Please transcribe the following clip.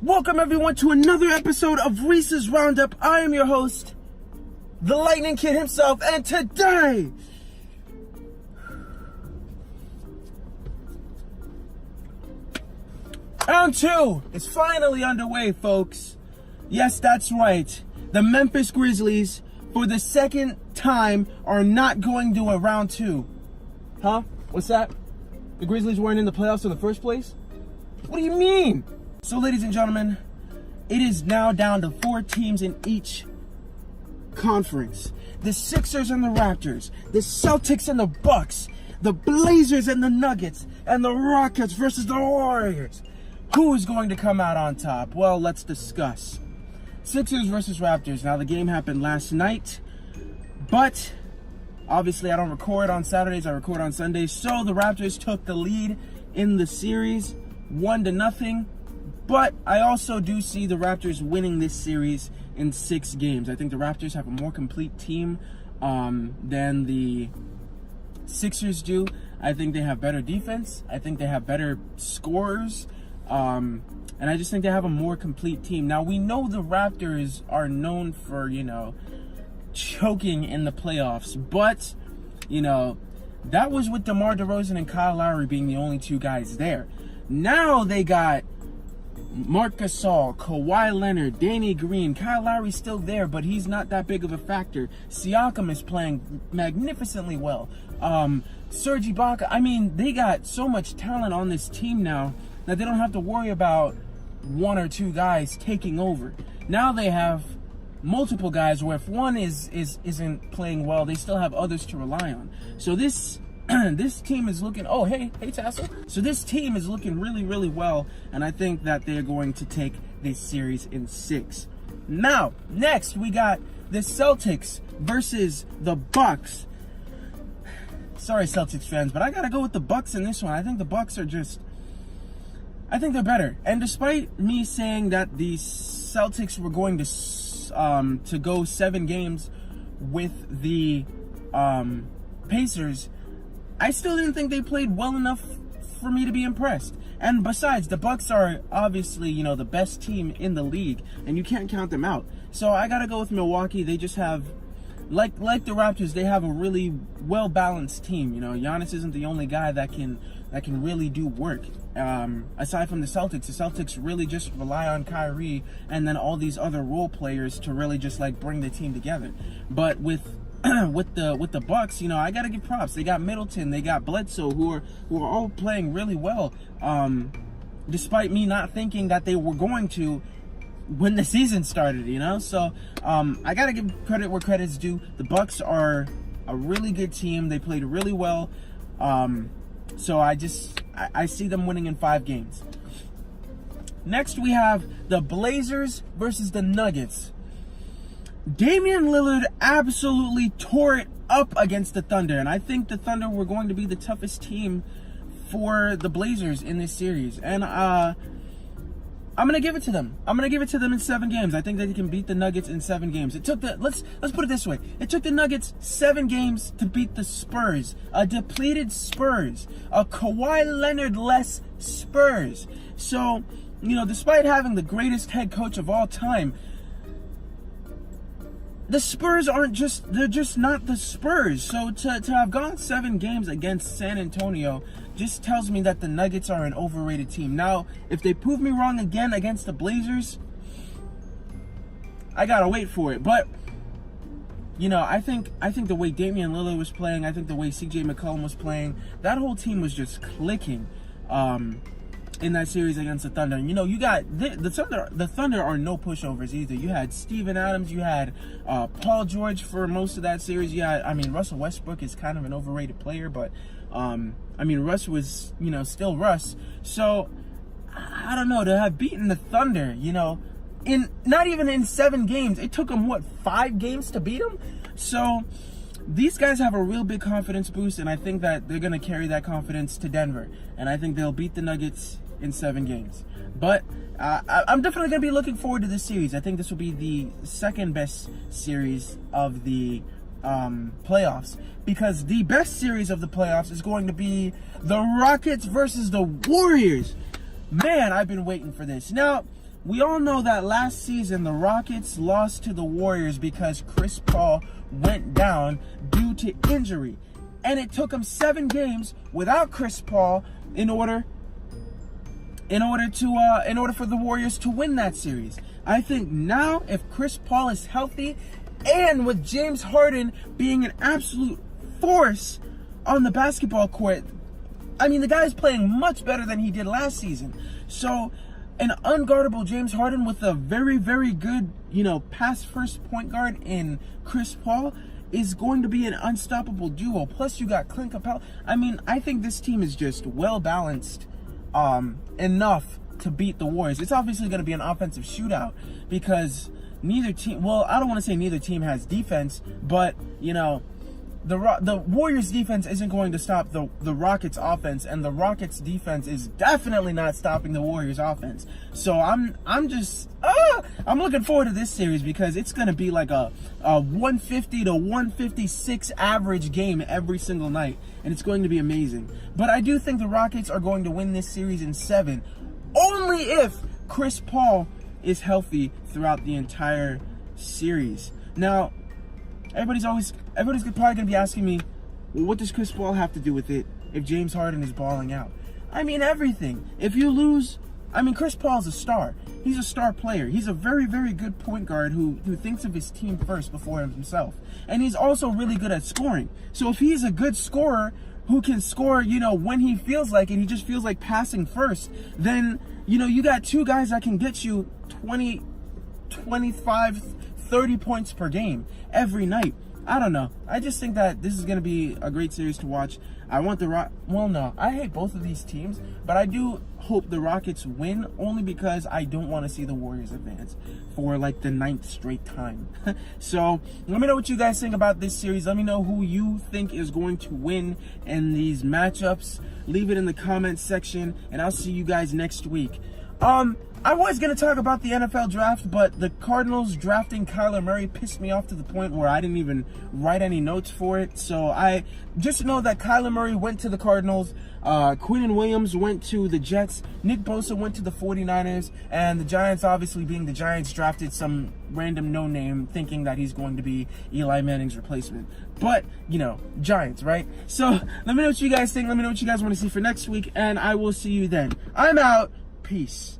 Welcome everyone to another episode of Reese's Roundup. I am your host, the Lightning Kid himself, and today Round 2 is finally underway, folks. Yes, that's right. The Memphis Grizzlies, for the second time, are not going to a Round 2. Huh? What's that? The Grizzlies weren't in the playoffs in the first place? What do you mean? So, ladies and gentlemen, it is now down to 4 teams in each conference. The Sixers and the Raptors, the Celtics and the Bucks, the Blazers and the Nuggets, and the Rockets versus the Warriors. Who is going to come out on top? Well, let's discuss. Sixers versus Raptors. Now, the game happened last night, but obviously I don't record on Saturdays, I record on Sundays. So the Raptors took the lead in the series, 1-0. But I also do see the Raptors winning this series in 6 games. I think the Raptors have a more complete team than the Sixers do. I think they have better defense. I think they have better scorers. And I just think they have a more complete team. Now, we know the Raptors are known for, choking in the playoffs. But, that was with DeMar DeRozan and Kyle Lowry being the only 2 guys there. Now they got Marc Gasol, Kawhi Leonard, Danny Green. Kyle Lowry's still there, but he's not that big of a factor. Siakam is playing magnificently well. Serge Ibaka. I mean, they got so much talent on this team now that they don't have to worry about 1 or 2 guys taking over. Now they have multiple guys where if one isn't playing well, they still have others to rely on. So this team is looking, hey Tassel. So this team is looking really, really well, and I think that they're going to take this series in 6. Now, next we got the Celtics versus the Bucks. Sorry, Celtics fans, but I gotta go with the Bucks in this one. I think the Bucks are I think they're better. And despite me saying that the Celtics were going to go 7 games with the Pacers, I still didn't think they played well enough for me to be impressed. And besides, the Bucks are obviously, the best team in the league, and you can't count them out. So I gotta go with Milwaukee. They just have, like the Raptors, they have a really well-balanced team. Giannis isn't the only guy that can really do work. Aside from the Celtics really just rely on Kyrie and then all these other role players to really just bring the team together. But with the Bucks, I gotta give props. They got Middleton, they got Bledsoe, who are all playing really well. Despite me not thinking that they were going to when the season started, So I gotta give credit where credit's due. The Bucks are a really good team. They played really well. So I see them winning in 5 games. Next we have the Blazers versus the Nuggets. Damian Lillard absolutely tore it up against the Thunder, and I think the Thunder were going to be the toughest team for the Blazers in this series. And I'm gonna give it to them. I'm gonna give it to them in 7 games. I think that they can beat the Nuggets in 7 games. It took let's put it this way. It took the Nuggets 7 games to beat the Spurs, a depleted Spurs, a Kawhi Leonard-less Spurs. So, despite having the greatest head coach of all time, the Spurs they're just not the Spurs. So to have gone 7 games against San Antonio just tells me that the Nuggets are an overrated team. Now, if they prove me wrong again against the Blazers, I gotta wait for it. But, I think the way Damian Lillard was playing, I think the way CJ McCollum was playing, that whole team was just clicking in that series against the Thunder. You got the Thunder are no pushovers either. You had Steven Adams, you had Paul George for most of that series. Russell Westbrook is kind of an overrated player, but Russ was, still Russ. So I don't know, to have beaten the Thunder, in not even in 7 games. It took them 5 games to beat them. So these guys have a real big confidence boost, and I think that they're going to carry that confidence to Denver. And I think they'll beat the Nuggets in 7 games. But I'm definitely going to be looking forward to this series. I think this will be the second best series of the playoffs, because the best series of the playoffs is going to be the Rockets versus the Warriors. Man, I've been waiting for this. Now, we all know that last season the Rockets lost to the Warriors because Chris Paul went down due to injury. And it took him 7 games without Chris Paul in order for the Warriors to win that series. I think now, if Chris Paul is healthy, and with James Harden being an absolute force on the basketball court, I mean, the guy's playing much better than he did last season. So, an unguardable James Harden with a very, very good, pass-first point guard in Chris Paul is going to be an unstoppable duo. Plus, you got Clint Capella. I mean, I think this team is just well-balanced enough to beat the Warriors. It's obviously going to be an offensive shootout because neither team, well, I don't want to say neither team has defense, but, the Warriors defense isn't going to stop the Rockets offense, and the Rockets defense is definitely not stopping the Warriors offense. So I'm looking forward to this series because it's going to be like a 150 to 156 average game every single night, and it's going to be amazing. But I do think the Rockets are going to win this series in 7, only if Chris Paul is healthy throughout the entire series. Now, everybody's probably going to be asking me, well, what does Chris Paul have to do with it if James Harden is balling out? I mean, everything. If you lose, Chris Paul's a star. He's a star player. He's a very, very good point guard who thinks of his team first before himself. And he's also really good at scoring. So if he's a good scorer who can score, when he feels like it, he just feels like passing first, then, you got 2 guys that can get you 20, 25, 30 points per game every night. I don't know. I just think that this is going to be a great series to watch. I want I hate both of these teams, but I do hope the Rockets win only because I don't want to see the Warriors advance for like the 9th straight time. So let me know what you guys think about this series. Let me know who you think is going to win in these matchups. Leave it in the comments section, and I'll see you guys next week. I was going to talk about the NFL draft, but the Cardinals drafting Kyler Murray pissed me off to the point where I didn't even write any notes for it. So I just know that Kyler Murray went to the Cardinals, Quinnen Williams went to the Jets, Nick Bosa went to the 49ers, and the Giants, obviously being the Giants, drafted some random no-name thinking that he's going to be Eli Manning's replacement. But, Giants, right? So let me know what you guys think. Let me know what you guys want to see for next week, and I will see you then. I'm out. Peace.